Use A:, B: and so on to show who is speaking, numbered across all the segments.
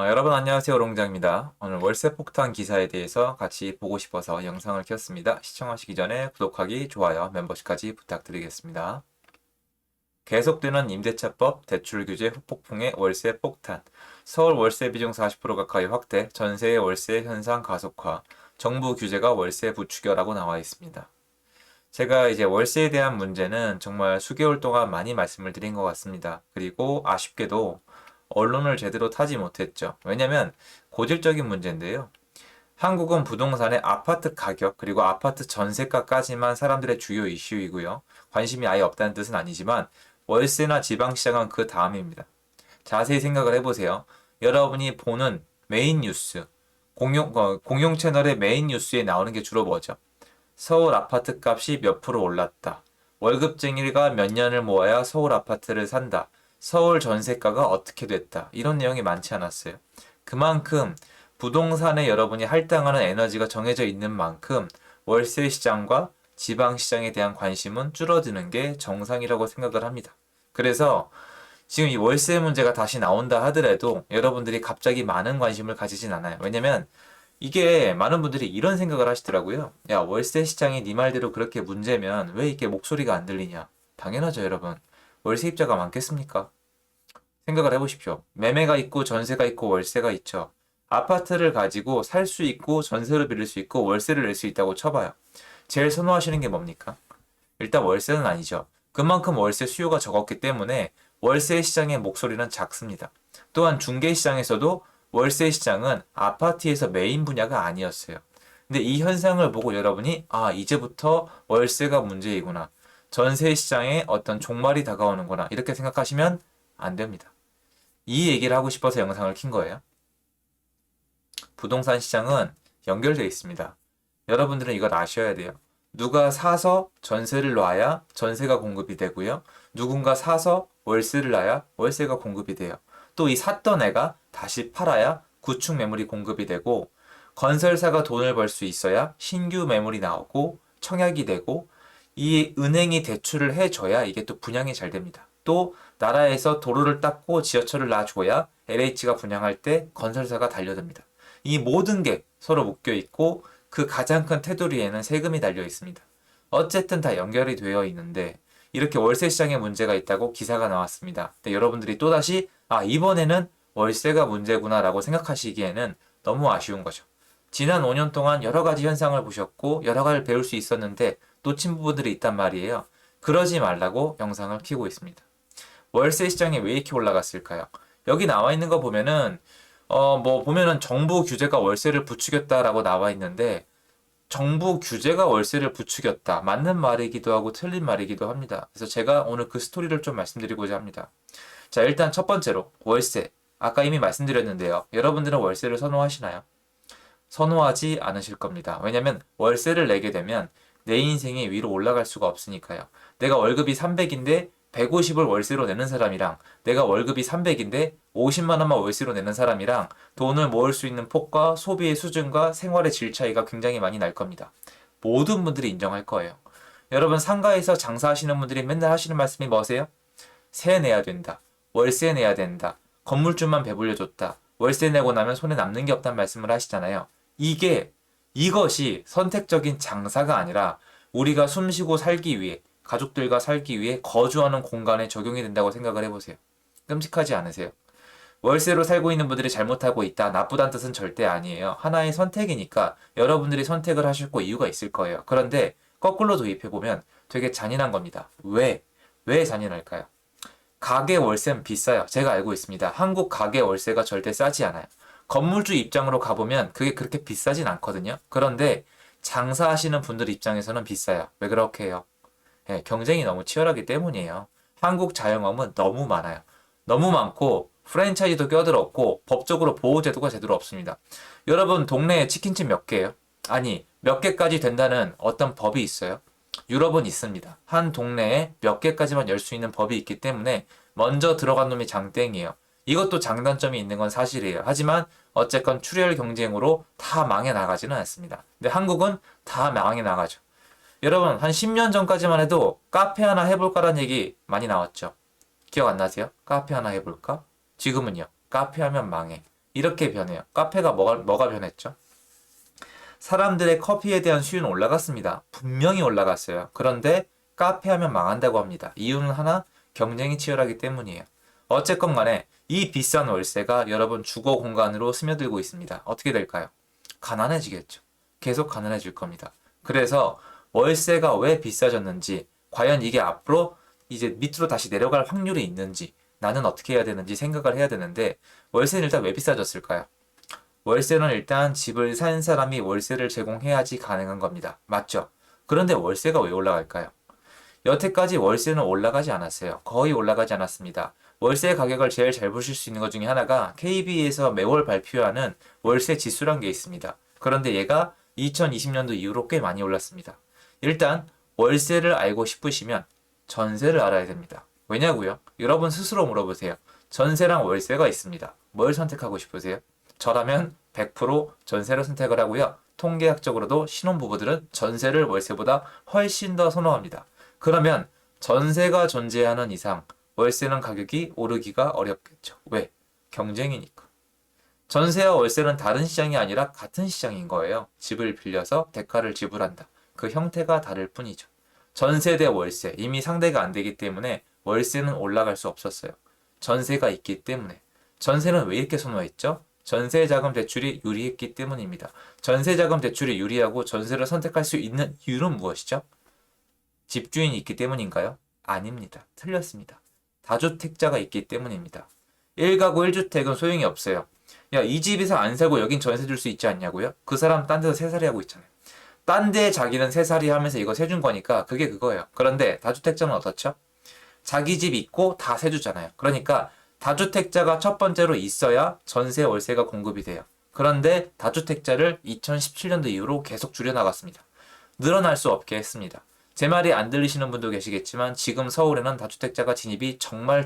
A: 여러분 안녕하세요. 롱장입니다. 오늘 월세 폭탄 기사에 대해서 같이 보고 싶어서 영상을 켰습니다. 시청하시기 전에 구독하기, 좋아요, 멤버십까지 부탁드리겠습니다. 계속되는 임대차법 대출 규제 후폭풍의 월세 폭탄, 서울 월세 비중 40% 가까이 확대, 전세의 월세 현상 가속화, 정부 규제가 월세 부추겨라고 나와 있습니다. 제가 이제 월세에 대한 문제는 정말 수개월 동안 많이 말씀을 드린 것 같습니다. 그리고 아쉽게도 언론을 제대로 타지 못했죠. 왜냐면 고질적인 문제인데요. 한국은 부동산의 아파트 가격 그리고 아파트 전세가까지만 사람들의 주요 이슈이고요. 관심이 아예 없다는 뜻은 아니지만 월세나 지방시장은 그 다음입니다. 자세히 생각을 해보세요. 여러분이 보는 메인 뉴스, 공용 채널의 메인 뉴스에 나오는 게 주로 뭐죠? 서울 아파트 값이 몇 프로 올랐다. 월급쟁이가 몇 년을 모아야 서울 아파트를 산다. 서울 전세가가 어떻게 됐다. 이런 내용이 많지 않았어요. 그만큼 부동산에 여러분이 할당하는 에너지가 정해져 있는 만큼 월세 시장과 지방 시장에 대한 관심은 줄어드는 게 정상이라고 생각을 합니다. 그래서 지금 이 월세 문제가 다시 나온다 하더라도 여러분들이 갑자기 많은 관심을 가지진 않아요. 왜냐면 이게 많은 분들이 이런 생각을 하시더라고요. 야, 월세 시장이 네 말대로 그렇게 문제면 왜 이렇게 목소리가 안 들리냐? 당연하죠, 여러분. 월세입자가 많겠습니까? 생각을 해보십시오. 매매가 있고 전세가 있고 월세가 있죠. 아파트를 가지고 살 수 있고 전세로 빌릴 수 있고 월세를 낼 수 있다고 쳐봐요. 제일 선호하시는 게 뭡니까? 일단 월세는 아니죠. 그만큼 월세 수요가 적었기 때문에 월세 시장의 목소리는 작습니다. 또한 중개 시장에서도 월세 시장은 아파트에서 메인 분야가 아니었어요. 근데 이 현상을 보고 여러분이 이제부터 월세가 문제이구나. 전세 시장에 어떤 종말이 다가오는구나. 이렇게 생각하시면 안 됩니다. 이 얘기를 하고 싶어서 영상을 킨 거예요. 부동산 시장은 연결되어 있습니다. 여러분들은 이걸 아셔야 돼요. 누가 사서 전세를 놔야 전세가 공급이 되고요. 누군가 사서 월세를 놔야 월세가 공급이 돼요. 또 이 샀던 애가 다시 팔아야 구축 매물이 공급이 되고 건설사가 돈을 벌 수 있어야 신규 매물이 나오고 청약이 되고 이 은행이 대출을 해줘야 이게 또 분양이 잘 됩니다. 또 나라에서 도로를 닦고 지하철을 놔줘야 LH가 분양할 때 건설사가 달려듭니다. 이 모든 게 서로 묶여 있고 그 가장 큰 테두리에는 세금이 달려 있습니다. 어쨌든 다 연결이 되어 있는데 이렇게 월세 시장에 문제가 있다고 기사가 나왔습니다. 근데 여러분들이 또다시 이번에는 월세가 문제구나 라고 생각하시기에는 너무 아쉬운 거죠. 지난 5년 동안 여러 가지 현상을 보셨고 여러 가지를 배울 수 있었는데 놓친 부분들이 있단 말이에요. 그러지 말라고 영상을 켜고 있습니다. 월세 시장이 왜 이렇게 올라갔을까요? 여기 나와 있는 거 보면은 보면은 정부 규제가 월세를 부추겼다라고 나와 있는데 정부 규제가 월세를 부추겼다. 맞는 말이기도 하고 틀린 말이기도 합니다. 그래서 제가 오늘 그 스토리를 좀 말씀드리고자 합니다. 자, 일단 첫 번째로 월세. 아까 이미 말씀드렸는데요. 여러분들은 월세를 선호하시나요? 선호하지 않으실 겁니다. 왜냐면 월세를 내게 되면 내 인생이 위로 올라갈 수가 없으니까요. 내가 월급이 300인데 150을 월세로 내는 사람이랑 내가 월급이 300인데 50만 원만 월세로 내는 사람이랑 돈을 모을 수 있는 폭과 소비의 수준과 생활의 질 차이가 굉장히 많이 날 겁니다. 모든 분들이 인정할 거예요. 여러분 상가에서 장사하시는 분들이 맨날 하시는 말씀이 뭐세요? 세 내야 된다. 월세 내야 된다. 건물주만 배불려줬다. 월세 내고 나면 손에 남는 게 없다는 말씀을 하시잖아요. 이것이 선택적인 장사가 아니라 우리가 숨쉬고 살기 위해 가족들과 살기 위해 거주하는 공간에 적용이 된다고 생각을 해보세요. 끔찍하지 않으세요? 월세로 살고 있는 분들이 잘못하고 있다, 나쁘다는 뜻은 절대 아니에요. 하나의 선택이니까 여러분들이 선택을 하실 이유가 있을 거예요. 그런데 거꾸로 도입해보면 되게 잔인한 겁니다. 왜? 왜 잔인할까요? 가계 월세는 비싸요. 제가 알고 있습니다. 한국 가계 월세가 절대 싸지 않아요. 건물주 입장으로 가보면 그게 그렇게 비싸진 않거든요. 그런데 장사하시는 분들 입장에서는 비싸요. 왜 그렇게 해요? 경쟁이 너무 치열하기 때문이에요. 한국 자영업은 너무 많아요. 너무 많고 프랜차이즈도 껴들었고 법적으로 보호제도가 제대로 없습니다. 여러분 동네에 치킨집 몇 개예요? 아니 몇 개까지 된다는 어떤 법이 있어요? 유럽은 있습니다. 한 동네에 몇 개까지만 열 수 있는 법이 있기 때문에 먼저 들어간 놈이 장땡이에요. 이것도 장단점이 있는 건 사실이에요. 하지만 어쨌건 출혈 경쟁으로 다 망해 나가지는 않습니다. 근데 한국은 다 망해 나가죠. 여러분 한 10년 전까지만 해도 카페 하나 해볼까라는 얘기 많이 나왔죠. 기억 안 나세요? 카페 하나 해볼까? 지금은요. 카페 하면 망해. 이렇게 변해요. 카페가 뭐가 변했죠? 사람들의 커피에 대한 수요는 올라갔습니다. 분명히 올라갔어요. 그런데 카페 하면 망한다고 합니다. 이유는 하나, 경쟁이 치열하기 때문이에요. 어쨌건 간에 이 비싼 월세가 여러분 주거 공간으로 스며들고 있습니다. 어떻게 될까요? 가난해지겠죠. 계속 가난해질 겁니다. 그래서 월세가 왜 비싸졌는지, 과연 이게 앞으로 이제 밑으로 다시 내려갈 확률이 있는지, 나는 어떻게 해야 되는지 생각을 해야 되는데, 월세는 일단 왜 비싸졌을까요? 월세는 일단 집을 산 사람이 월세를 제공해야지 가능한 겁니다. 맞죠? 그런데 월세가 왜 올라갈까요? 여태까지 월세는 올라가지 않았어요. 거의 올라가지 않았습니다. 월세 가격을 제일 잘 보실 수 있는 것 중에 하나가 KB에서 매월 발표하는 월세 지수란 게 있습니다. 그런데 얘가 2020년도 이후로 꽤 많이 올랐습니다. 일단 월세를 알고 싶으시면 전세를 알아야 됩니다. 왜냐고요? 여러분 스스로 물어보세요. 전세랑 월세가 있습니다. 뭘 선택하고 싶으세요? 저라면 100% 전세를 선택을 하고요. 통계학적으로도 신혼부부들은 전세를 월세보다 훨씬 더 선호합니다. 그러면 전세가 존재하는 이상 월세는 가격이 오르기가 어렵겠죠. 왜? 경쟁이니까. 전세와 월세는 다른 시장이 아니라 같은 시장인 거예요. 집을 빌려서 대가를 지불한다. 그 형태가 다를 뿐이죠. 전세 대 월세 이미 상대가 안 되기 때문에 월세는 올라갈 수 없었어요. 전세가 있기 때문에. 전세는 왜 이렇게 선호했죠? 전세자금 대출이 유리했기 때문입니다. 전세자금 대출이 유리하고 전세를 선택할 수 있는 이유는 무엇이죠? 집주인이 있기 때문인가요? 아닙니다. 틀렸습니다. 다주택자가 있기 때문입니다. 1가구 1주택은 소용이 없어요. 야, 이 집에서 안 살고 여긴 전세 줄 수 있지 않냐고요? 그 사람 딴 데서 세살이 하고 있잖아요. 딴 데 자기는 세살이 하면서 이거 세준 거니까 그게 그거예요. 그런데 다주택자는 어떻죠? 자기 집 있고 다 세주잖아요. 그러니까 다주택자가 첫 번째로 있어야 전세 월세가 공급이 돼요. 그런데 다주택자를 2017년도 이후로 계속 줄여나갔습니다. 늘어날 수 없게 했습니다. 제 말이 안 들리시는 분도 계시겠지만 지금 서울에는 다주택자가 진입이 정말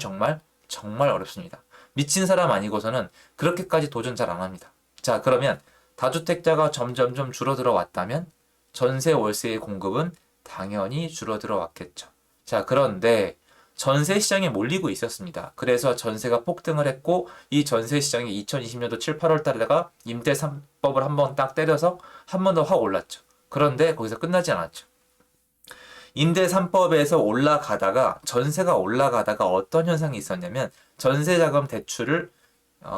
A: 어렵습니다. 미친 사람 아니고서는 그렇게까지 도전 잘 안 합니다. 자, 그러면 다주택자가 점점점 줄어들어 왔다면 전세 월세의 공급은 당연히 줄어들어 왔겠죠. 자, 그런데 전세 시장에 몰리고 있었습니다. 그래서 전세가 폭등을 했고 이 전세 시장이 2020년도 7, 8월 달에다가 임대 3법을 한번 딱 때려서 한 번 더 확 올랐죠. 그런데 거기서 끝나지 않았죠. 임대 3법에서 올라가다가 전세가 올라가다가 어떤 현상이 있었냐면 전세자금 대출을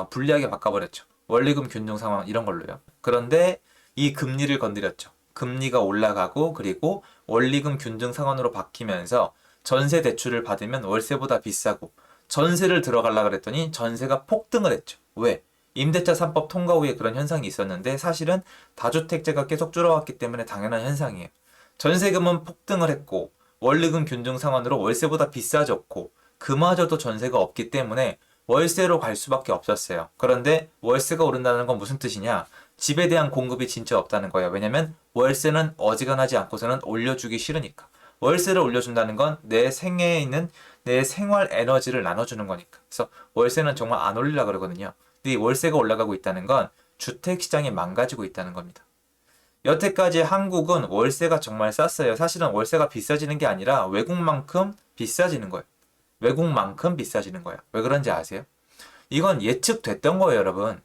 A: 불리하게 바꿔버렸죠. 원리금 균등 상황 이런 걸로요. 그런데 이 금리를 건드렸죠. 금리가 올라가고 그리고 원리금 균등 상환으로 바뀌면서 전세 대출을 받으면 월세보다 비싸고 전세를 들어가려고 그랬더니 전세가 폭등을 했죠. 왜? 임대차 3법 통과 후에 그런 현상이 있었는데 사실은 다주택자가 계속 줄어왔기 때문에 당연한 현상이에요. 전세금은 폭등을 했고 원리금 균등 상환으로 월세보다 비싸졌고 그마저도 전세가 없기 때문에 월세로 갈 수밖에 없었어요. 그런데 월세가 오른다는 건 무슨 뜻이냐? 집에 대한 공급이 진짜 없다는 거예요. 왜냐면 월세는 어지간하지 않고서는 올려주기 싫으니까. 월세를 올려준다는 건 내 생애에 있는 내 생활 에너지를 나눠주는 거니까. 그래서 월세는 정말 안 올리려고 그러거든요. 근데 이 월세가 올라가고 있다는 건 주택시장이 망가지고 있다는 겁니다. 여태까지 한국은 월세가 정말 쌌어요. 사실은 월세가 비싸지는 게 아니라 외국만큼 비싸지는 거예요. 외국만큼 비싸지는 거예요. 왜 그런지 아세요? 이건 예측됐던 거예요, 여러분.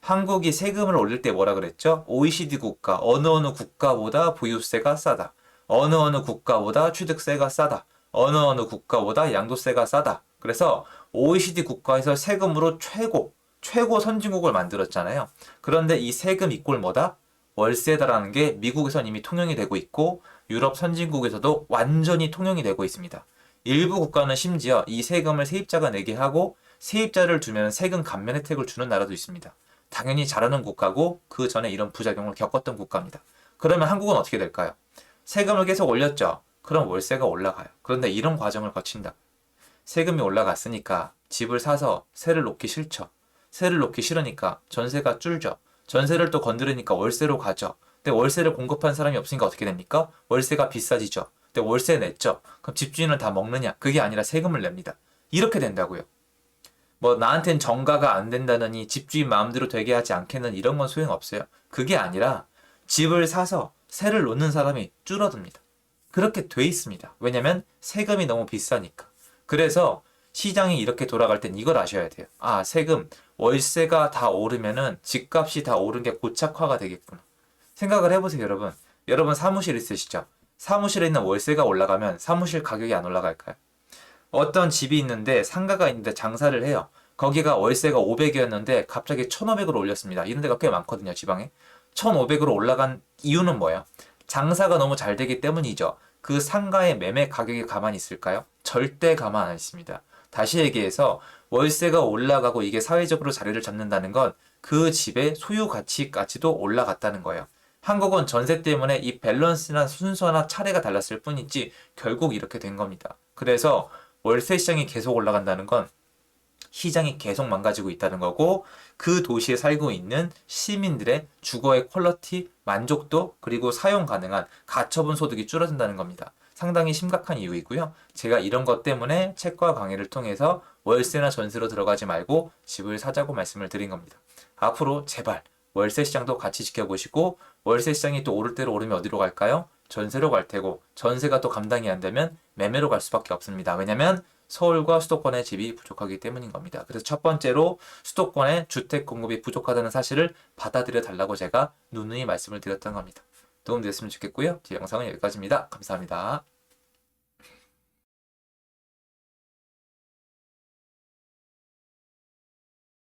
A: 한국이 세금을 올릴 때 뭐라 그랬죠? OECD 국가, 어느 국가보다 부유세가 싸다. 어느 국가보다 취득세가 싸다. 어느 국가보다 양도세가 싸다. 그래서 OECD 국가에서 세금으로 최고 선진국을 만들었잖아요. 그런데 이 세금 이꼴 뭐다? 월세다라는 게 미국에선 이미 통용이 되고 있고 유럽 선진국에서도 완전히 통용이 되고 있습니다. 일부 국가는 심지어 이 세금을 세입자가 내게 하고 세입자를 두면 세금 감면 혜택을 주는 나라도 있습니다. 당연히 잘하는 국가고 그 전에 이런 부작용을 겪었던 국가입니다. 그러면 한국은 어떻게 될까요? 세금을 계속 올렸죠. 그럼 월세가 올라가요. 그런데 이런 과정을 거친다. 세금이 올라갔으니까 집을 사서 세를 놓기 싫죠. 세를 놓기 싫으니까 전세가 줄죠. 전세를 또 건드리니까 월세로 가죠. 근데 월세를 공급한 사람이 없으니까 어떻게 됩니까? 월세가 비싸지죠. 근데 월세 냈죠. 그럼 집주인은 다 먹느냐? 그게 아니라 세금을 냅니다. 이렇게 된다고요. 뭐 나한텐 정가가 안 된다느니 집주인 마음대로 되게 하지 않겠는 이런 건 소용없어요. 그게 아니라 집을 사서 세를 놓는 사람이 줄어듭니다. 그렇게 돼 있습니다. 왜냐면 세금이 너무 비싸니까. 그래서 시장이 이렇게 돌아갈 땐 이걸 아셔야 돼요. 아, 세금 월세가 다 오르면은 집값이 다 오른 게 고착화가 되겠구나. 생각을 해보세요, 여러분. 여러분 사무실 있으시죠? 사무실에 있는 월세가 올라가면 사무실 가격이 안 올라갈까요? 어떤 집이 있는데 상가가 있는데 장사를 해요. 거기가 월세가 500이었는데 갑자기 1,500으로 올렸습니다. 이런 데가 꽤 많거든요, 지방에. 1,500으로 올라간 이유는 뭐예요? 장사가 너무 잘 되기 때문이죠. 그 상가의 매매 가격이 가만히 있을까요? 절대 가만 안 있습니다. 다시 얘기해서 월세가 올라가고 이게 사회적으로 자리를 잡는다는 건 그 집의 소유 가치까지도 올라갔다는 거예요. 한국은 전세 때문에 이 밸런스나 순서나 차례가 달랐을 뿐이지 결국 이렇게 된 겁니다. 그래서 월세 시장이 계속 올라간다는 건 시장이 계속 망가지고 있다는 거고 그 도시에 살고 있는 시민들의 주거의 퀄리티, 만족도 그리고 사용 가능한 가처분 소득이 줄어든다는 겁니다. 상당히 심각한 이유이고요. 제가 이런 것 때문에 책과 강의를 통해서 월세나 전세로 들어가지 말고 집을 사자고 말씀을 드린 겁니다. 앞으로 제발 월세 시장도 같이 지켜보시고 월세 시장이 또 오를 대로 오르면 어디로 갈까요? 전세로 갈 테고 전세가 또 감당이 안 되면 매매로 갈 수밖에 없습니다. 왜냐면 서울과 수도권의 집이 부족하기 때문인 겁니다. 그래서 첫 번째로 수도권의 주택 공급이 부족하다는 사실을 받아들여 달라고 제가 누누이 말씀을 드렸던 겁니다. 도움됐으면 좋겠고요. 제 영상은 여기까지입니다. 감사합니다.